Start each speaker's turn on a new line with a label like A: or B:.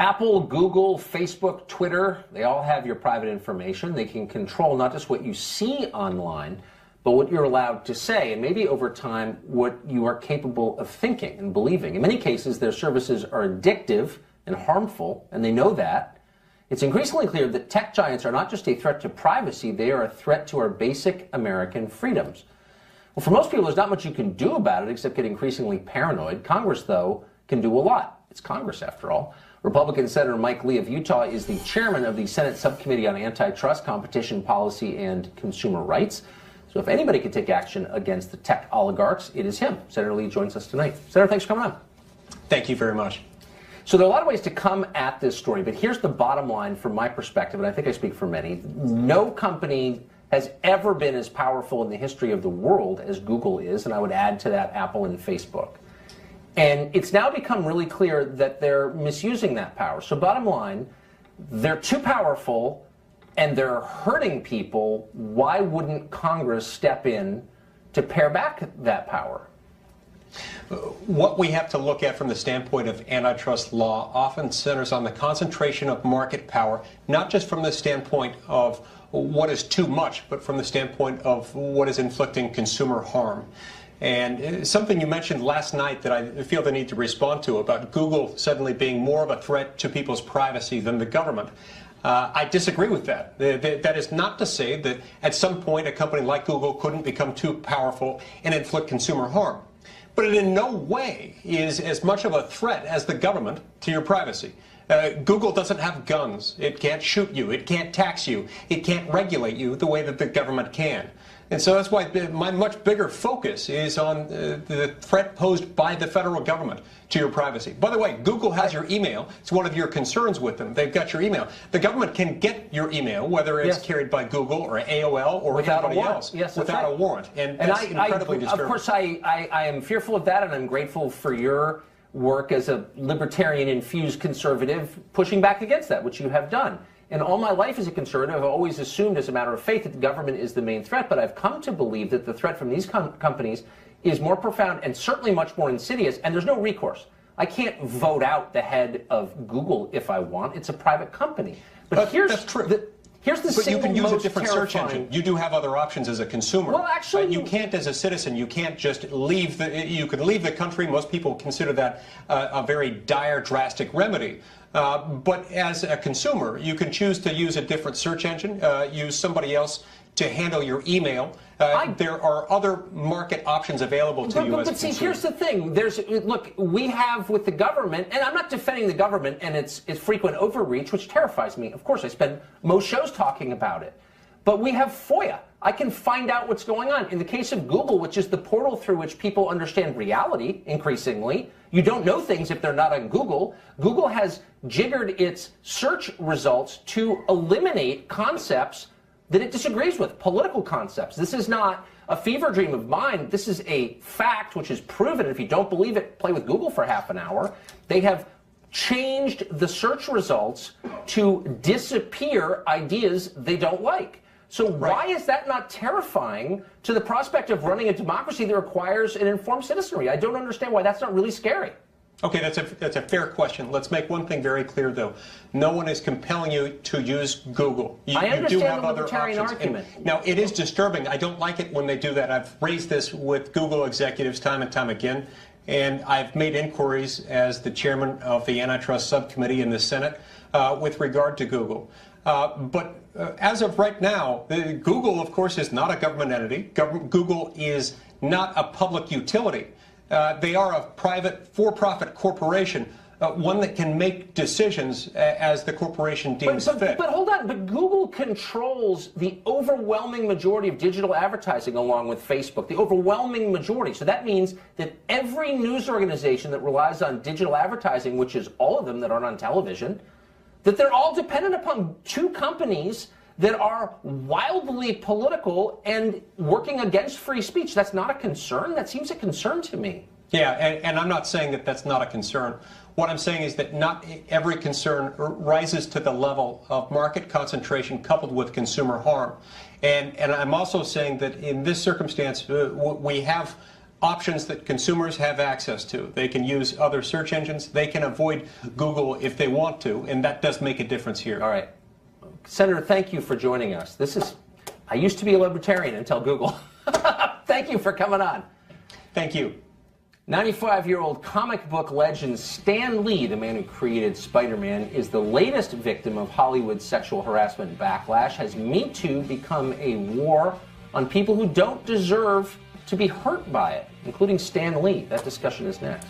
A: Apple, Google, Facebook, Twitter, they all have your private information. They can control not just what you see online, but what you're allowed to say, and maybe over time, what you are capable of thinking and believing. In many cases, their services are addictive and harmful, and they know that. It's increasingly clear that tech giants are not just a threat to privacy, they are a threat to our basic American freedoms. Well, for most people, there's not much you can do about it except get increasingly paranoid. Congress, though, can do a lot. It's Congress, after all. Republican Senator Mike Lee of Utah is the chairman of the Senate Subcommittee on Antitrust, Competition Policy, and Consumer Rights. So if anybody could take action against the tech oligarchs, it is him. Senator Lee joins us tonight. Senator, thanks for coming on.
B: Thank you very much.
A: So there are a lot of ways to come at this story, but here's the bottom line from my perspective, and I think I speak for many. No company has ever been as powerful in the history of the world as Google is, and I would add to that Apple and Facebook. And it's now become really clear that they're misusing that power. So bottom line, they're too powerful and they're hurting people. Why wouldn't Congress step in to pare back that power?
B: What we have to look at from the standpoint of antitrust law often centers on the concentration of market power, not just from the standpoint of what is too much, but from the standpoint of what is inflicting consumer harm. And something you mentioned last night that I feel the need to respond to about Google suddenly being more of a threat to people's privacy than the government. I disagree with that. That is not to say that at some point a company like Google couldn't become too powerful and inflict consumer harm. But it in no way is as much of a threat as the government to your privacy. Google doesn't have guns. It can't shoot you. It can't tax you. It can't regulate you the way that the government can. And so that's why my much bigger focus is on the threat posed by the federal government to your privacy. By the way, Google has your email. It's one of your concerns with them. They've got your email. The government can get your email, whether it's carried by Google or AOL or anybody else, without a warrant. And that's incredibly disturbing.
A: Of course, I am fearful of that, and I'm grateful for your work as a libertarian-infused conservative pushing back against that, which you have done. And all my life as a conservative, I've always assumed as a matter of faith that the government is the main threat, but I've come to believe that the threat from these companies is more profound and certainly much more insidious, and there's no recourse. I can't vote out the head of Google if I want. It's a private company. But
B: that's true.
A: Here's the
B: but you can use a different
A: terrifying
B: search engine. You do have other options as a consumer.
A: Well, actually,
B: you can't, as a citizen, you can't just leave you could leave the country. Most people consider that a very dire, drastic remedy. But as a consumer, you can choose to use a different search engine, use somebody else to handle your email. There are other market options available to you as a consumer.
A: But see, here's the thing. Look, we have with the government, and I'm not defending the government and its frequent overreach, which terrifies me. Of course, I spend most shows talking about it. But we have FOIA. I can find out what's going on. In the case of Google, which is the portal through which people understand reality increasingly, you don't know things if they're not on Google. Google has jiggered its search results to eliminate concepts that it disagrees with, political concepts. This is not a fever dream of mine. This is a fact which is proven. If you don't believe it, play with Google for half an hour. They have changed the search results to disappear ideas they don't like. So why is that not terrifying to the prospect of running a democracy that requires an informed citizenry? I don't understand why that's not really scary.
B: Okay, that's a fair question. Let's make one thing very clear, though. No one is compelling you to use Google.
A: I understand
B: do have
A: the
B: other
A: libertarian
B: options.
A: argument.
B: Now, it is disturbing. I don't like it when they do that. I've raised this with Google executives time and time again, and I've made inquiries as the chairman of the Antitrust Subcommittee in the Senate with regard to Google. But as of right now, Google, of course, is not a government entity. Google is not a public utility. They are a private, for-profit corporation, one that can make decisions as the corporation deems fit.
A: But hold on, but Google controls the overwhelming majority of digital advertising along with Facebook, the overwhelming majority. So that means that every news organization that relies on digital advertising, which is all of them that aren't on television, that they're all dependent upon two companies that are wildly political and working against free speech. That's not a concern? That seems a concern to me.
B: Yeah, and I'm not saying that that's not a concern. What I'm saying is that not every concern rises to the level of market concentration coupled with consumer harm. And I'm also saying that in this circumstance, we have options that consumers have access to. They can use other search engines. They can avoid Google if they want to, and that does make a difference here.
A: All right. Senator, thank you for joining us. I used to be a libertarian until Google. Thank you for coming on.
B: Thank you.
A: 95-year-old comic book legend Stan Lee, the man who created Spider-Man, is the latest victim of Hollywood sexual harassment backlash. Has Me Too become a war on people who don't deserve to be hurt by it, including Stan Lee? That discussion is next.